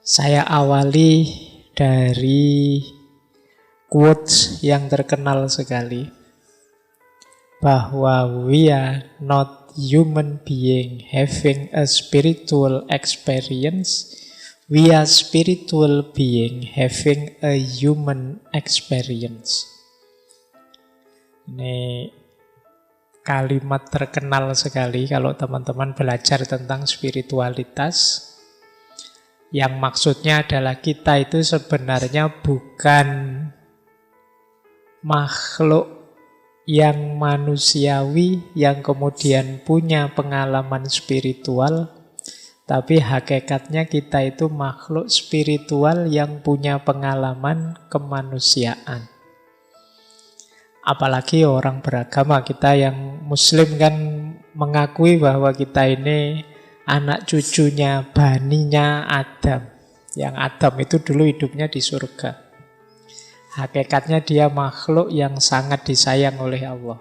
Saya awali dari quotes yang terkenal sekali, bahwa we are not human being having a spiritual experience, we are spiritual being having a human experience. Ini kalimat terkenal sekali kalau teman-teman belajar tentang spiritualitas. Yang maksudnya adalah kita itu sebenarnya bukan makhluk yang manusiawi yang kemudian punya pengalaman spiritual, tapi hakikatnya kita itu makhluk spiritual yang punya pengalaman kemanusiaan. Apalagi orang beragama, kita yang muslim kan mengakui bahwa kita ini anak cucunya, baninya Adam. Yang Adam itu dulu hidupnya di surga. Hakikatnya dia makhluk yang sangat disayang oleh Allah.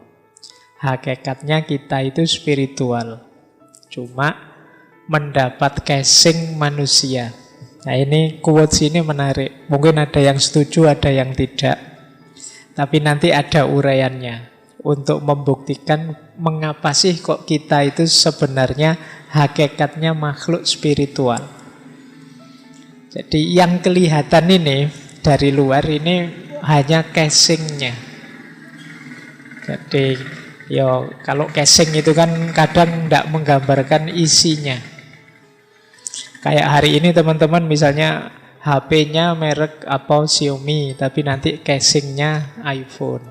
Hakikatnya kita itu spiritual. Cuma mendapat casing manusia. Nah ini quotes ini menarik. Mungkin ada yang setuju, ada yang tidak. Tapi nanti ada uraiannya untuk membuktikan mengapa sih kok kita itu sebenarnya hakikatnya makhluk spiritual. Jadi yang kelihatan ini dari luar ini hanya casingnya. Jadi kalau casing itu kan kadang tidak menggambarkan isinya. Kayak hari ini teman-teman misalnya HP-nya merek apa Xiaomi, tapi nanti casingnya iPhone.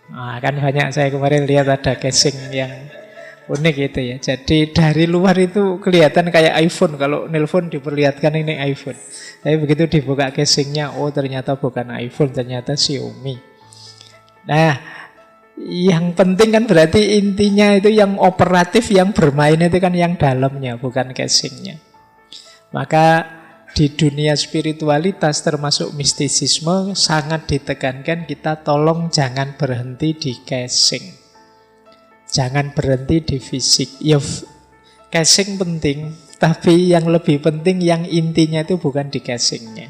Nah, kan banyak saya kemarin lihat ada casing yang unik gitu ya. Jadi dari luar itu kelihatan kayak iPhone. Kalau nelpon diperlihatkan ini iPhone. Tapi begitu dibuka casingnya, oh ternyata bukan iPhone, ternyata Xiaomi. Nah, yang penting kan berarti intinya itu yang operatif, yang bermain itu kan yang dalamnya, bukan casingnya. Maka di dunia spiritualitas termasuk mistisisme sangat ditekankan kita tolong jangan berhenti di casing. Jangan berhenti di fisik. Ya, casing penting, tapi yang lebih penting yang intinya itu bukan di casingnya.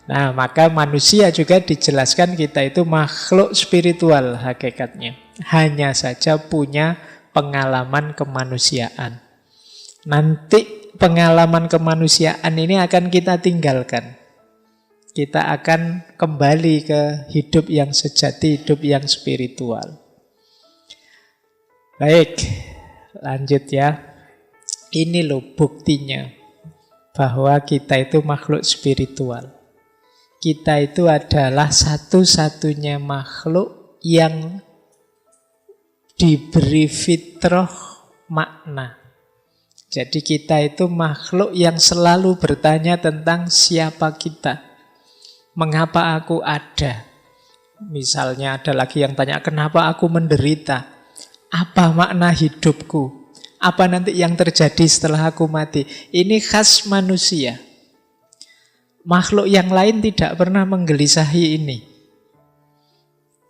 Nah, maka manusia juga dijelaskan kita itu makhluk spiritual hakikatnya. Hanya saja punya pengalaman kemanusiaan. Nanti pengalaman kemanusiaan ini akan kita tinggalkan. Kita akan kembali ke hidup yang sejati, hidup yang spiritual. Baik, lanjut ya. Ini loh buktinya bahwa kita itu makhluk spiritual. Kita itu adalah satu-satunya makhluk yang diberi fitrah makna. Jadi kita itu makhluk yang selalu bertanya tentang siapa kita. Mengapa aku ada? Misalnya ada lagi yang tanya, kenapa aku menderita? Apa makna hidupku? Apa nanti yang terjadi setelah aku mati? Ini khas manusia. Makhluk yang lain tidak pernah menggelisahi ini.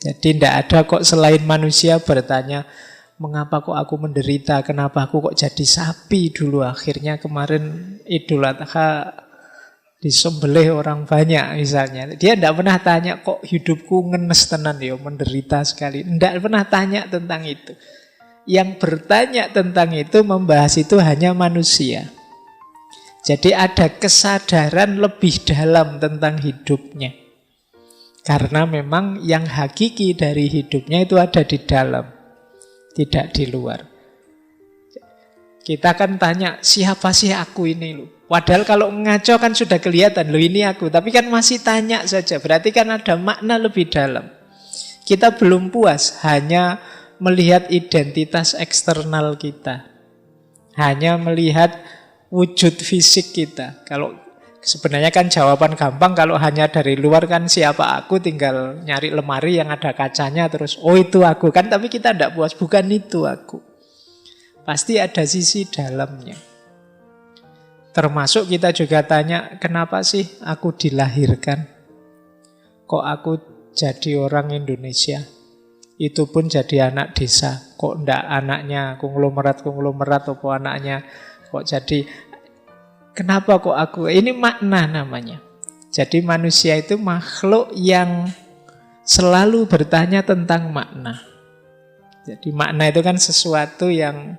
Jadi tidak ada kok selain manusia bertanya, mengapa kok aku menderita? Kenapa aku kok jadi sapi dulu? Akhirnya kemarin Idul Adha disembelih orang banyak misalnya. Dia tidak pernah tanya kok hidupku ngenes tenan ya, menderita sekali. Tidak pernah tanya tentang itu. Yang bertanya tentang itu, membahas itu hanya manusia. Jadi ada kesadaran lebih dalam tentang hidupnya. Karena memang yang hakiki dari hidupnya itu ada di dalam, tidak di luar. Kita kan tanya, siapa sih aku ini lu? Padahal kalau ngaco kan sudah kelihatan, lu ini aku. Tapi kan masih tanya saja, berarti kan ada makna lebih dalam. Kita belum puas hanya melihat identitas eksternal kita. Hanya melihat wujud fisik kita. Kalau sebenarnya kan jawaban gampang kalau hanya dari luar kan siapa aku, tinggal nyari lemari yang ada kacanya terus oh itu aku kan, tapi kita tidak puas, bukan itu aku. Pasti ada sisi dalamnya. Termasuk kita juga tanya, kenapa sih aku dilahirkan? Kok aku jadi orang Indonesia? Itu pun jadi anak desa. Kok ndak anaknya konglomerat apa anaknya kok jadi. Kenapa kok aku? Ini makna namanya. Jadi manusia itu makhluk yang selalu bertanya tentang makna. Jadi makna itu kan sesuatu yang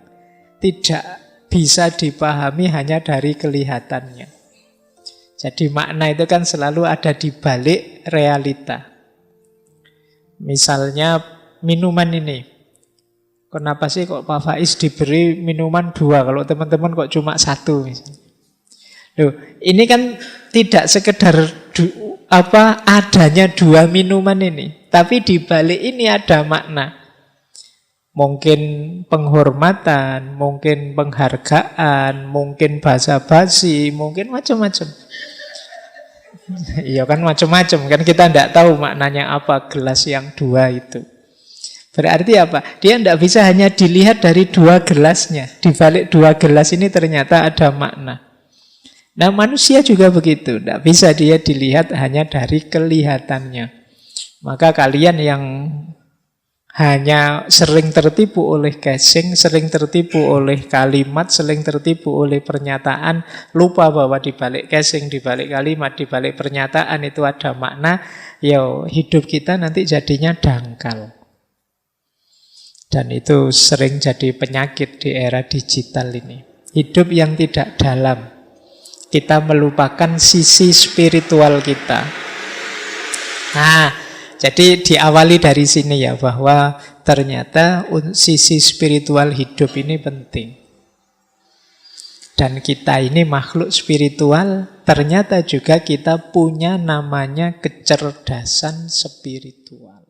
tidak bisa dipahami hanya dari kelihatannya. Jadi makna itu kan selalu ada di balik realita. Misalnya minuman ini. Kenapa sih kok Pak Faiz diberi minuman 2, kalau teman-teman kok cuma 1 misalnya. Loh, ini kan tidak sekedar adanya 2 minuman ini, tapi di balik ini ada makna. Mungkin penghormatan, mungkin penghargaan, mungkin basa-basi, mungkin macam-macam. Iya kan macam-macam, kan kita tidak tahu maknanya apa gelas yang 2 itu. Berarti apa? Dia tidak bisa hanya dilihat dari 2 gelasnya. Di balik 2 gelas ini ternyata ada makna. Nah manusia juga begitu, tidak bisa dia dilihat hanya dari kelihatannya. Maka kalian yang hanya sering tertipu oleh casing, sering tertipu oleh kalimat, sering tertipu oleh pernyataan, lupa bahwa di balik casing, di balik kalimat, di balik pernyataan itu ada makna, ya hidup kita nanti jadinya dangkal. Dan itu sering jadi penyakit di era digital ini. Hidup yang tidak dalam. Kita melupakan sisi spiritual kita. Nah, jadi diawali dari sini ya, bahwa ternyata sisi spiritual hidup ini penting. Dan kita ini makhluk spiritual, ternyata juga kita punya namanya kecerdasan spiritual.